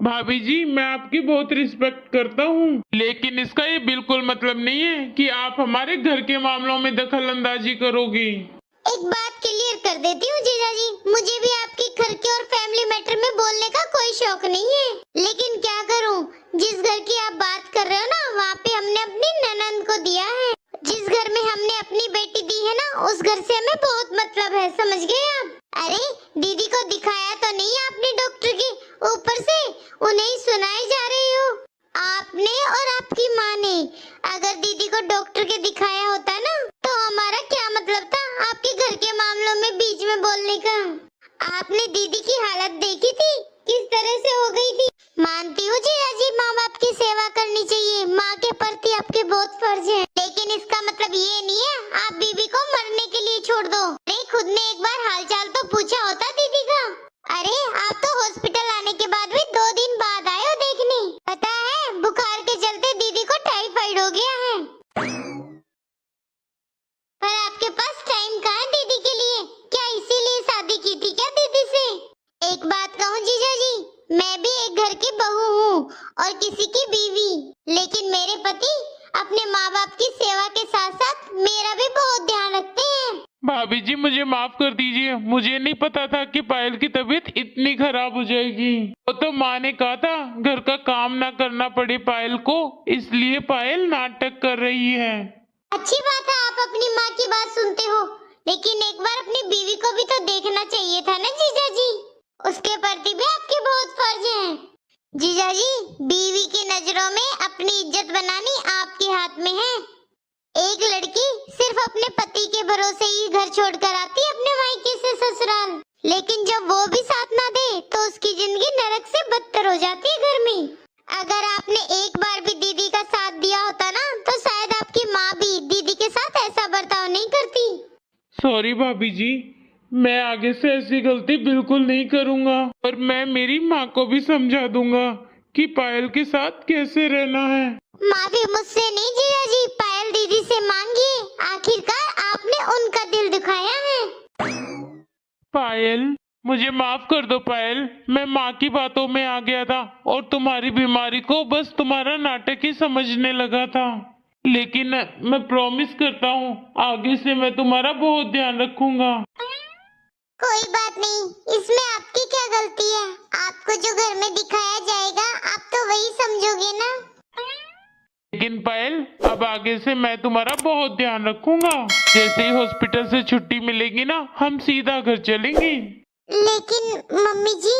भाभी जी, मैं आपकी बहुत रिस्पेक्ट करता हूँ, लेकिन इसका ये बिल्कुल मतलब नहीं है कि आप हमारे घर के मामलों में दखल अंदाजी करोगी। एक बात क्लियर कर देती हूँ जीजा जी, मुझे भी आपके घर के और फैमिली मैटर में बोलने का कोई शौक नहीं है, लेकिन क्या करूँ, जिस घर की आप बात कर रहे हो ना, वहाँ पे हमने अपनी ननंद को दिया है। जिस घर में हमने अपनी बेटी दी है ना, उस घर से हमें बहुत मतलब है, समझ गए आप? अरे दीदी को दिखाया तो नहीं आपने डॉक्टर के, ऊपर से उन्हें ही सुनाए जा रहे हो। आपने और आपकी माँ ने अगर दीदी को डॉक्टर के दिखाया होता ना, तो हमारा क्या मतलब था आपके घर के मामलों में बीच में बोलने का। आपने दीदी की हालत देखी थी, किस तरह से हो गई थी। मानती हूँ जीजा जी, माँ बाप की सेवा करनी चाहिए, माँ के प्रति आपके बहुत फर्ज है, लेकिन इसका मतलब ये नहीं है आप बीबी को मरने के लिए छोड़ दो। अरे खुद ने एक बार हालचाल तो पूछा होता दीदी का। अरे आप तो हॉस्पिटल आने के बाद भी 2 दिन बाद आए हो देखने। पता है बुखार के चलते दीदी को टाइफाइड हो गया है, पर आपके पास टाइम कहाँ है दीदी के लिए? क्या इसीलिए शादी की थी क्या दीदी से? एक बात कहूँ जीजा जी, मैं भी एक घर की बहू हूँ और किसी की बीवी, लेकिन मेरे पति अपने माँ बाप की सेवा के साथ साथ मेरा भी बहुत ध्यान रखते हैं। भाभी जी, मुझे माफ कर दीजिए, मुझे नहीं पता था कि पायल की तबीयत इतनी खराब हो जाएगी। वो तो माँ ने कहा था घर का काम ना करना पड़े पायल को, इसलिए पायल नाटक कर रही है। अच्छी बात है आप अपनी माँ की बात सुनते हो, लेकिन एक बार अपनी बीवी को भी तो देखना चाहिए था ना जीजा जी, उसके प्रति भी आपके बहुत फर्ज हैं। जीजा जी, बीवी की नजरों में अपनी इज्जत बनानी आपके हाथ में है। एक लड़की सिर्फ अपने पति के भरोसे ही घर छोड़कर आती है अपने मायके से ससुराल, लेकिन जब वो भी साथ ना दे तो उसकी जिंदगी नरक से बदतर हो जाती है घर में। अगर आपने एक बार भी दीदी का साथ दिया होता ना, तो शायद आपकी माँ भी दीदी के साथ ऐसा बर्ताव नहीं करती। सॉरी भाभी जी, मैं आगे से ऐसी गलती बिल्कुल नहीं करूँगा और मैं मेरी माँ को भी समझा दूंगा कि पायल के साथ कैसे रहना है। माफी मुझसे नहीं जीजा जी, पायल दीदी से मांगिए, आखिरकार आपने उनका दिल दुखाया है। पायल, मुझे माफ कर दो पायल, मैं माँ की बातों में आ गया था और तुम्हारी बीमारी को बस तुम्हारा नाटक ही समझने लगा था, लेकिन मैं प्रॉमिस करता हूँ आगे से मैं तुम्हारा बहुत ध्यान रखूंगा। कोई बात नहीं, इसमें आपकी क्या गलती है? आपको जो घर में दिखाया जाएगा आप तो वही समझोगे ना। लेकिन पायल, अब आगे से मैं तुम्हारा बहुत ध्यान रखूंगा। जैसे ही हॉस्पिटल से छुट्टी मिलेगी ना, हम सीधा घर चलेंगे। लेकिन मम्मी जी,